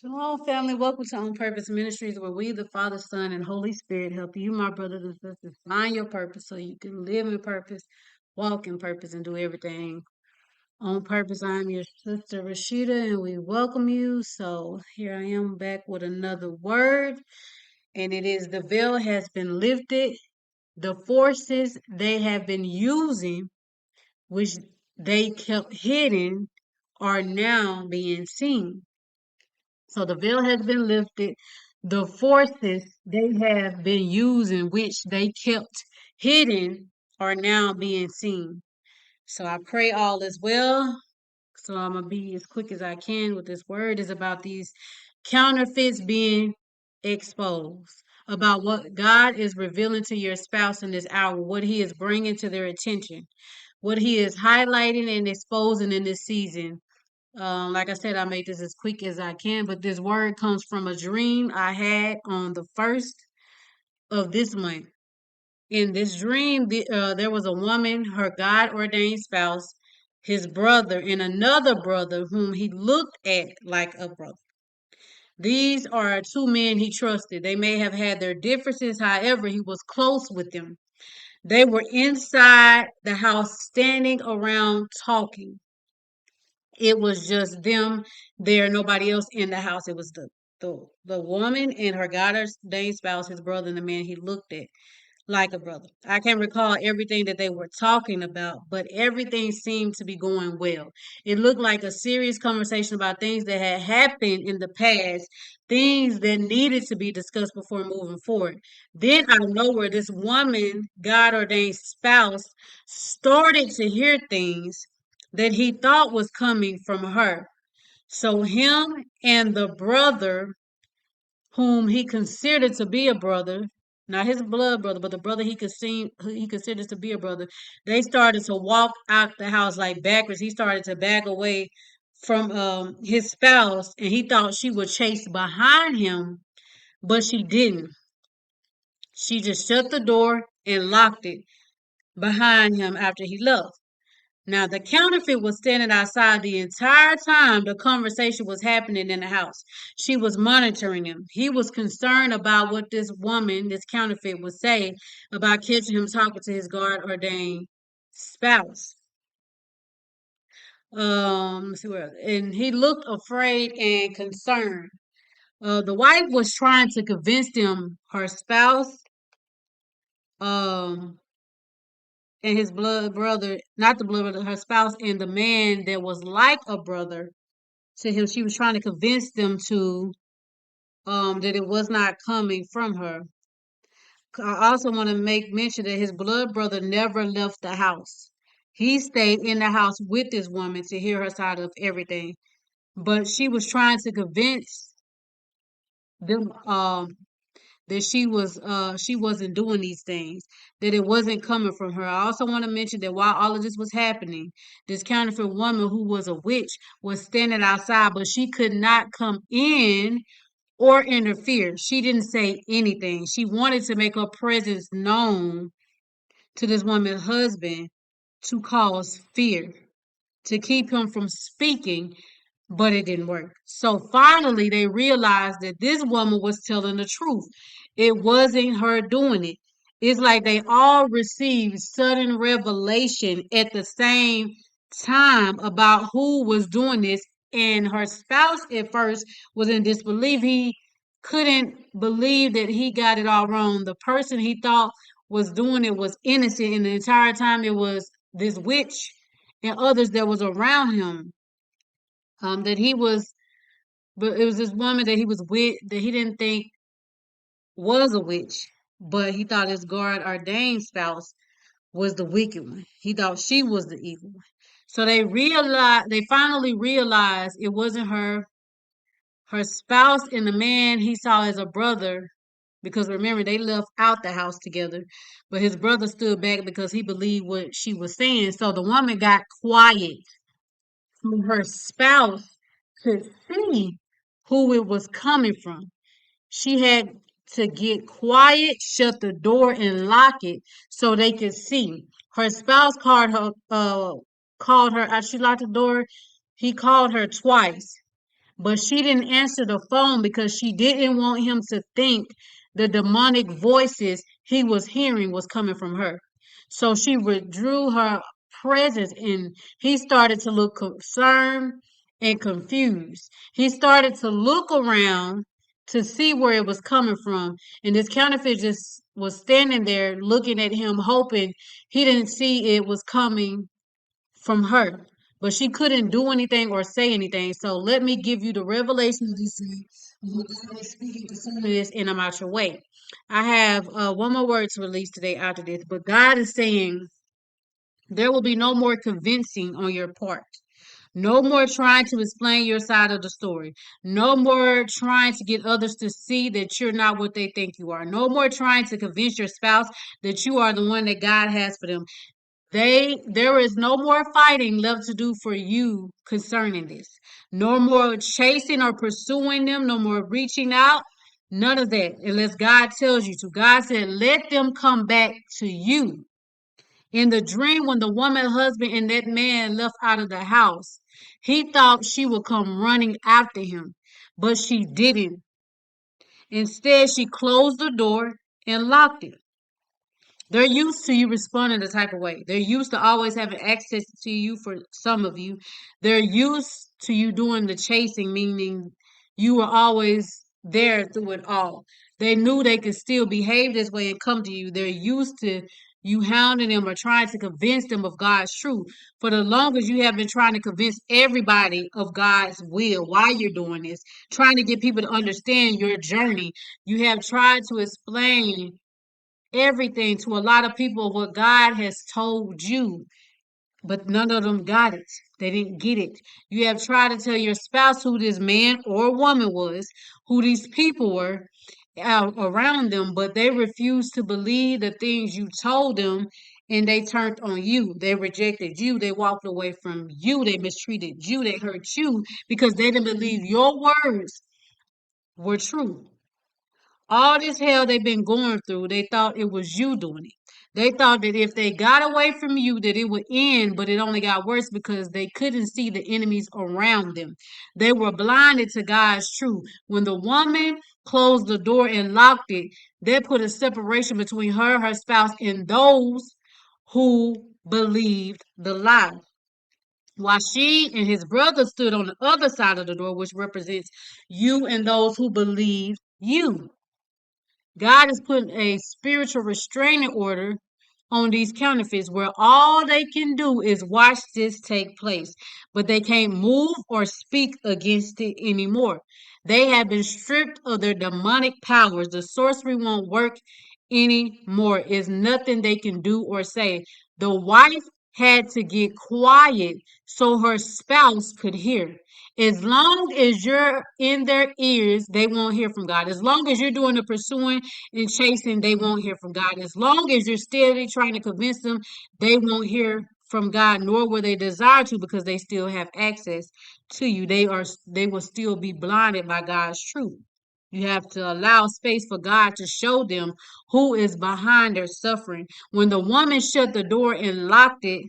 Shalom, family. Welcome to On Purpose Ministries, where we, the Father, Son, and Holy Spirit, help you, my brothers and sisters, find your purpose so you can live in purpose, walk in purpose, and do everything on purpose. I'm your sister Rashida, and we welcome you. So here I am back with another word, and it is the veil has been lifted. The forces they have been using, which they kept hidden, are now being seen. So the veil has been lifted. The forces they have been using, which they kept hidden, are now being seen. So I pray all is well. So I'm going to be as quick as I can with this word. Is about these counterfeits being exposed, about what God is revealing to your spouse in this hour, what He is bringing to their attention, what He is highlighting and exposing in this season. Like I said, I made this as quick as I can, but this word comes from a dream I had on the first of this month. In this dream, there was a woman, her God ordained spouse, his brother, and another brother whom he looked at like a brother. These are two men he trusted. They may have had their differences, however, he was close with them. They were inside the house, standing around talking. It was just them there, nobody else in the house. It was the woman and her God ordained spouse, his brother, and the man he looked at like a brother. I can't recall everything that they were talking about, but everything seemed to be going well. It looked like a serious conversation about things that had happened in the past, things that needed to be discussed before moving forward. Then out of nowhere, this woman, God ordained spouse, started to hear things that he thought was coming from her. So him and the brother whom he considered to be a brother, not his blood brother, but the brother he considers to be a brother, they started to walk out the house like backwards. He started to back away from his spouse, and he thought she would chase behind him, but she didn't. She just shut the door and locked it behind him after he left. Now, the counterfeit was standing outside the entire time the conversation was happening in the house. She was monitoring him. He was concerned about what this woman, this counterfeit, would say about catching him talking to his God ordained spouse. Let's see where, and he looked afraid and concerned. The wife was trying to convince them her spouse, um, and his blood brother, not the blood brother, her spouse, and the man that was like a brother to him. She was trying to convince them to that it was not coming from her. I also want to make mention that his blood brother never left the house. He stayed in the house with this woman to hear her side of everything. But she was trying to convince them that she wasn't doing these things, that it wasn't coming from her. I also want to mention that while all of this was happening, this counterfeit woman who was a witch was standing outside, but she could not come in or interfere. She didn't say anything. She wanted to make her presence known to this woman's husband to cause fear, to keep him from speaking, but it didn't work. So finally, they realized that this woman was telling the truth. It wasn't her doing it. It's like they all received sudden revelation at the same time about who was doing this. And her spouse at first was in disbelief. He couldn't believe that he got it all wrong. The person he thought was doing it was innocent, and the entire time it was this witch and others that was around him, that he was, but it was this woman that he was with that he didn't think was a witch, but he thought his God ordained spouse was the wicked one. He thought she was the evil one. So they finally realized it wasn't her spouse and the man he saw as a brother, because remember they left out the house together, but his brother stood back because he believed what she was saying. So the woman got quiet so her spouse could see who it was coming from. She had to get quiet, shut the door, and lock it so they could see. Her spouse called her as she locked the door. He called her twice, but she didn't answer the phone because she didn't want him to think the demonic voices he was hearing was coming from her. So she withdrew her presence and he started to look concerned and confused. He started to look around to see where it was coming from. And this counterfeit just was standing there looking at him, hoping he didn't see it was coming from her. But she couldn't do anything or say anything. So let me give you the revelation of this thing. What God is speaking concerning this, and I'm out your way. I have one more word to release today after this, but God is saying there will be no more convincing on your part. No more trying to explain your side of the story. No more trying to get others to see that you're not what they think you are. No more trying to convince your spouse that you are the one that God has for them. There is no more fighting left to do for you concerning this. No more chasing or pursuing them, no more reaching out. None of that, unless God tells you to. God said, let them come back to you. In the dream, when the woman husband and that man left out of the house, he thought she would come running after him, but she didn't. Instead, she closed the door and locked it. They're used to you responding the type of way. They're used to always having access to you for some of you. They're used to you doing the chasing, meaning you were always there through it all. They knew they could still behave this way and come to you. They're used to you hounding them or trying to convince them of God's truth. For the longest, you have been trying to convince everybody of God's will. Why you're doing this, trying to get people to understand your journey. You have tried to explain everything to a lot of people what God has told you, but none of them got it. They didn't get it. You have tried to tell your spouse who this man or woman was, who these people were around them, but they refused to believe the things you told them and they turned on you. They rejected you. They walked away from you. They mistreated you. They hurt you because they didn't believe your words were true. All this hell they've been going through, they thought it was you doing it. They thought that if they got away from you, that it would end, but it only got worse because they couldn't see the enemies around them. They were blinded to God's truth. When the woman closed the door and locked it, that put a separation between her spouse, and those who believed the lie. While she and his brother stood on the other side of the door, which represents you and those who believe you. God is putting a spiritual restraining order on these counterfeits where all they can do is watch this take place, but they can't move or speak against it anymore. They have been stripped of their demonic powers. The sorcery won't work anymore. Is nothing they can do or say. The wife had to get quiet so her spouse could hear. As long as you're in their ears, they won't hear from God. As long as you're doing the pursuing and chasing, they won't hear from God. As long as you're steadily trying to convince them, they won't hear from God, nor will they desire to because they still have access to you. They will still be blinded by God's truth. You have to allow space for God to show them who is behind their suffering. When the woman shut the door and locked it,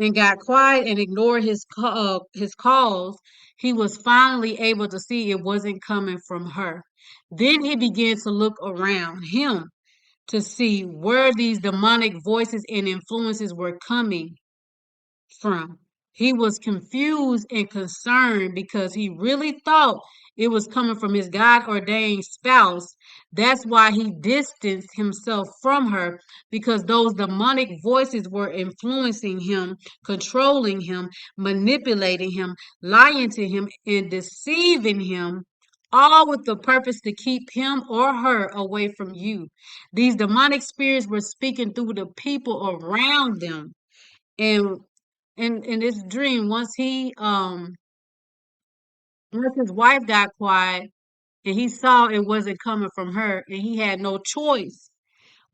and got quiet and ignored his calls, he was finally able to see it wasn't coming from her. Then he began to look around him to see where these demonic voices and influences were coming from. He was confused and concerned because he really thought it was coming from his God ordained spouse. That's why he distanced himself from her because those demonic voices were influencing him, controlling him, manipulating him, lying to him, and deceiving him. All with the purpose to keep him or her away from you. These demonic spirits were speaking through the people around them. And in this dream, once his wife got quiet and he saw it wasn't coming from her, and he had no choice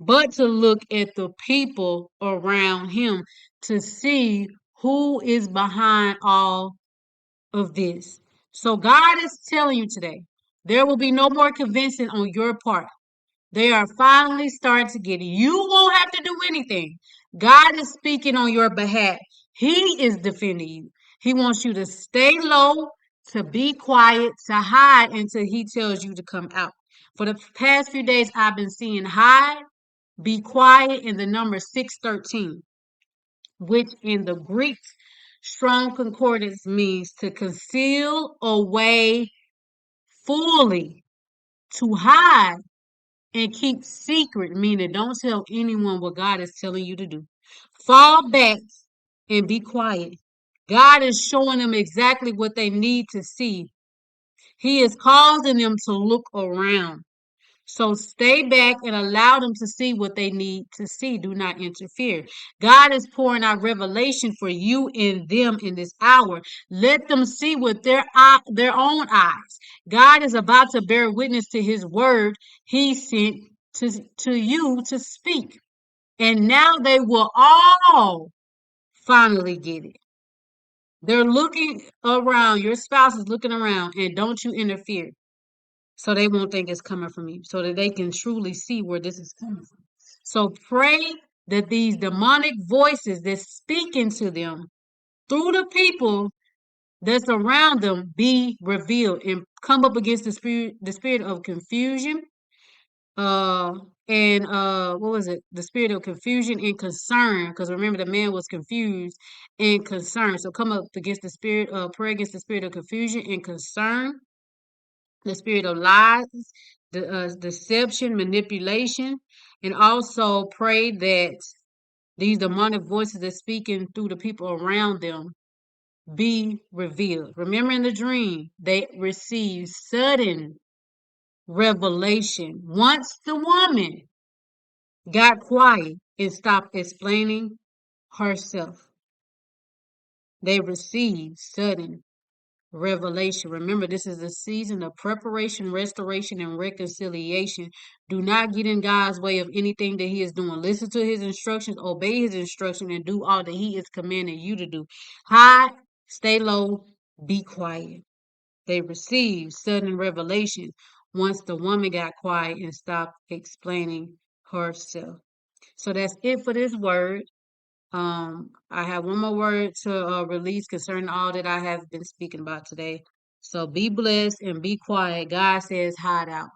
but to look at the people around him to see who is behind all of this. So God is telling you today, there will be no more convincing on your part. They are finally starting to get it. You won't have to do anything. God is speaking on your behalf. He is defending you. He wants you to stay low, to be quiet, to hide until he tells you to come out. For the past few days, I've been seeing hide, be quiet, in the number 613, which in the Greek Strong Concordance means to conceal away fully, to hide and keep secret, meaning don't tell anyone what God is telling you to do. Fall back and be quiet. God is showing them exactly what they need to see. He is causing them to look around. So stay back and allow them to see what they need to see. Do not interfere. God is pouring out revelation for you and them in this hour. Let them see with their own eyes. God is about to bear witness to his word he sent to you to speak. And now they will all finally get it. They're looking around. Your spouse is looking around, and don't you interfere so they won't think it's coming from you, so that they can truly see where this is coming from. So pray that these demonic voices that's speaking to them through the people that's around them be revealed and come up against the spirit of confusion, uh and what was it, the spirit of confusion and concern, because remember the man was confused and concerned. So come up against the spirit, pray against the spirit of confusion and concern, the spirit of lies, the deception, manipulation, and also pray that these demonic voices that speaking through the people around them be revealed. Remember in the dream, they received sudden revelation. Once the woman got quiet and stopped explaining herself, they received sudden revelation. Remember, this is a season of preparation, restoration, and reconciliation. Do not get in God's way of anything that he is doing. Listen to his instructions, obey his instruction, and do all that he is commanding you to do. Hide, stay low, be quiet. They received sudden revelation once the woman got quiet and stopped explaining herself. So that's it for this word. I have one more word to release concerning all that I have been speaking about today. So be blessed and be quiet. God says, hide out.